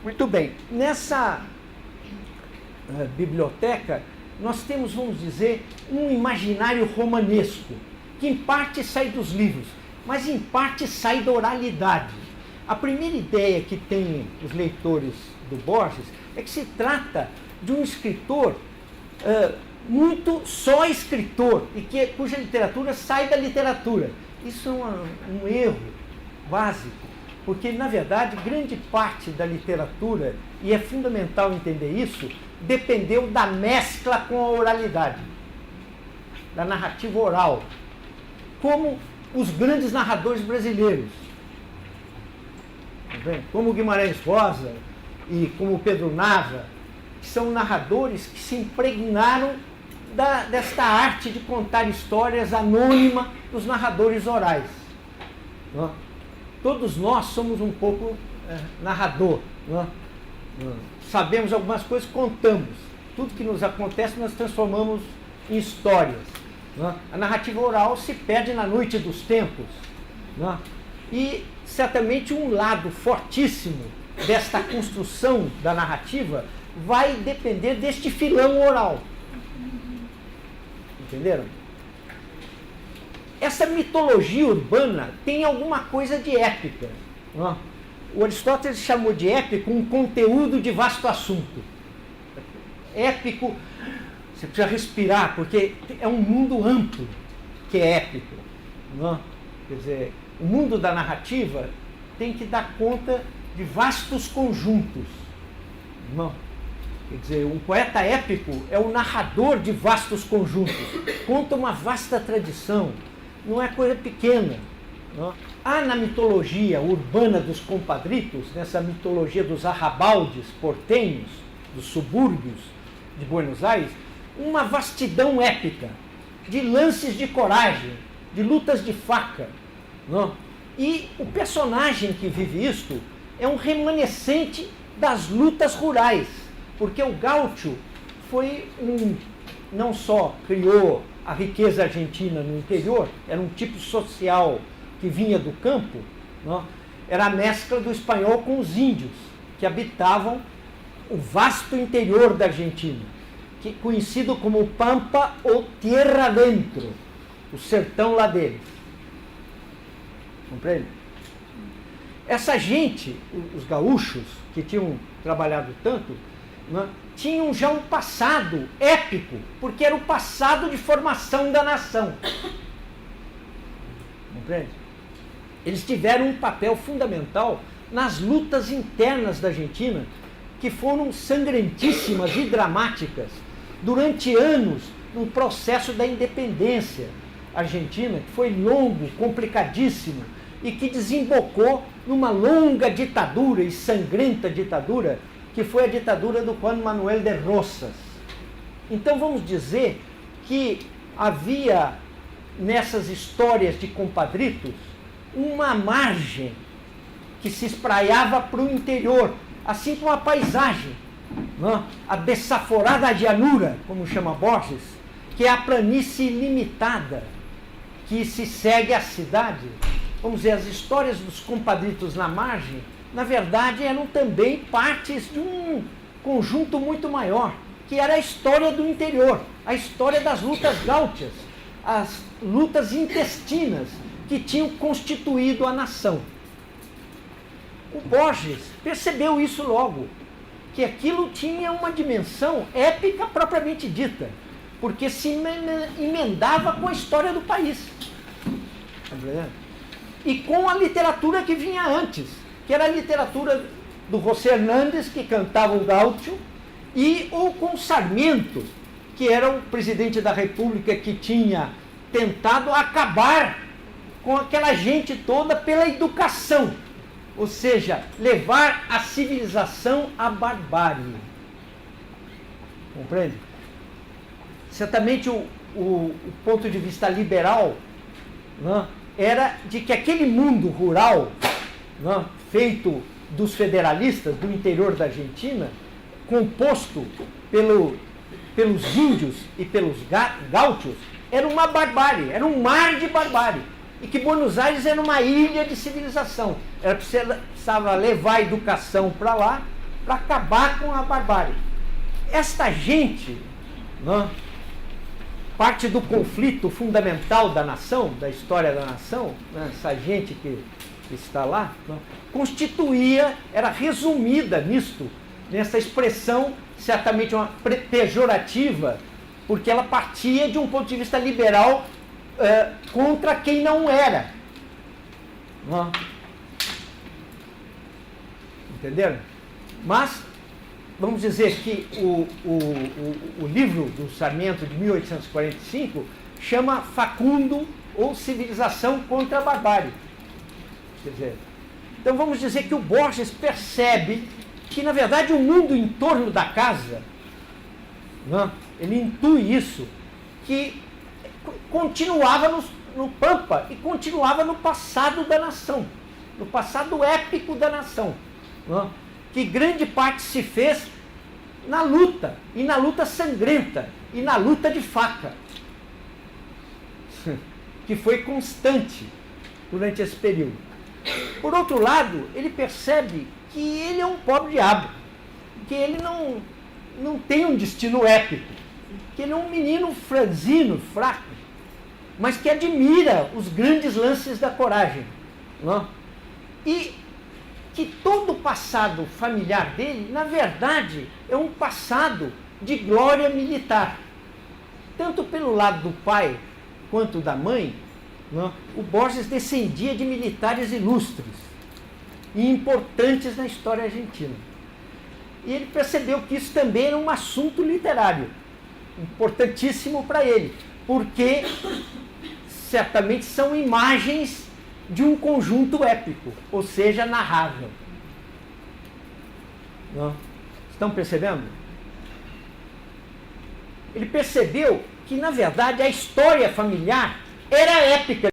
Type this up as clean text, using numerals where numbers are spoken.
Muito bem. Nessa biblioteca, nós temos, vamos dizer, um imaginário romanesco, que em parte sai dos livros, mas em parte sai da oralidade. A primeira ideia que tem os leitores do Borges é que se trata de um escritor muito só escritor, e cuja literatura sai da literatura. Isso é um erro básico, porque, na verdade, grande parte da literatura, e é fundamental entender isso, dependeu da mescla com a oralidade, da narrativa oral, como os grandes narradores brasileiros, como Guimarães Rosa e como Pedro Nava, que são narradores que se impregnaram desta arte de contar histórias anônima dos narradores orais. Não? Todos nós somos um pouco narrador. Não? Sabemos algumas coisas, contamos. Tudo que nos acontece nós transformamos em histórias. Não? A narrativa oral se perde na noite dos tempos. Não? E certamente um lado fortíssimo desta construção da narrativa vai depender deste filão oral. Entenderam? Essa mitologia urbana tem alguma coisa de épica. Não? O Aristóteles chamou de épico um conteúdo de vasto assunto. Épico, você precisa respirar, porque é um mundo amplo que é épico. Não? Quer dizer, o mundo da narrativa tem que dar conta de vastos conjuntos. Não? Quer dizer, um poeta épico é o narrador de vastos conjuntos, conta uma vasta tradição, não é coisa pequena. Não? Há na mitologia urbana dos compadritos, nessa mitologia dos arrabaldes portenhos, dos subúrbios de Buenos Aires, uma vastidão épica, de lances de coragem, de lutas de faca. Não? E o personagem que vive isto é um remanescente das lutas rurais, porque o gaúcho foi não só criou a riqueza argentina no interior, era um tipo social que vinha do campo, não? Era a mescla do espanhol com os índios, que habitavam o vasto interior da Argentina, que conhecido como Pampa ou Tierra Adentro, o sertão lá deles. Compreende? Essa gente, os gaúchos, que tinham trabalhado tanto, né, tinham já um passado épico, porque era o passado de formação da nação. Compreende? Eles tiveram um papel fundamental nas lutas internas da Argentina, que foram sangrentíssimas e dramáticas durante anos no processo da independência argentina, que foi longo, complicadíssimo, e que desembocou numa longa ditadura e sangrenta ditadura, que foi a ditadura do Juan Manuel de Rosas. Então vamos dizer que havia nessas histórias de compadritos uma margem que se espraiava para o interior, assim como a paisagem, não? A desaforada llanura, como chama Borges, que é a planície ilimitada que se segue à cidade. Vamos dizer, as histórias dos compadritos na margem, na verdade, eram também partes de um conjunto muito maior, que era a história do interior, a história das lutas gáuchas, as lutas intestinas que tinham constituído a nação. O Borges percebeu isso logo, que aquilo tinha uma dimensão épica propriamente dita, porque se emendava com a história do país. Tá entendendo? E com a literatura que vinha antes, que era a literatura do José Hernández, que cantava o gaúcho, ou com Sarmiento, que era o presidente da República que tinha tentado acabar com aquela gente toda pela educação, ou seja, levar a civilização à barbárie. Compreende? Certamente o ponto de vista liberal, né, era de que aquele mundo rural, né, feito dos federalistas do interior da Argentina, composto pelos índios e pelos gaúchos, era uma barbárie, era um mar de barbárie. E que Buenos Aires era uma ilha de civilização. Precisava levar a educação para lá, para acabar com a barbárie. Esta gente, né, parte do conflito fundamental da nação, da história da nação, né, essa gente que está lá, né, constituía, era resumida nisto, nessa expressão certamente uma pejorativa, porque ela partia de um ponto de vista liberal contra quem não era. Né? Entenderam? Mas, vamos dizer que o livro do Sarmiento, de 1845, chama Facundo, ou Civilização contra a Barbárie. Quer dizer, então vamos dizer que o Borges percebe que, na verdade, o mundo em torno da casa, né, ele intui isso, que continuava no Pampa e continuava no passado da nação, no passado épico da nação, né, que grande parte se fez na luta, e na luta sangrenta, e na luta de faca, que foi constante durante esse período. Por outro lado, ele percebe que ele é um pobre diabo, que ele não tem um destino épico, que ele é um menino franzino, fraco, mas que admira os grandes lances da coragem. Não? E que todo o passado familiar dele, na verdade, é um passado de glória militar. Tanto pelo lado do pai quanto da mãe, não? O Borges descendia de militares ilustres e importantes na história argentina. E ele percebeu que isso também era um assunto literário, importantíssimo para ele, porque certamente são imagens de um conjunto épico, ou seja, narrável. Não? Estão percebendo? Ele percebeu que, na verdade, a história familiar era épica.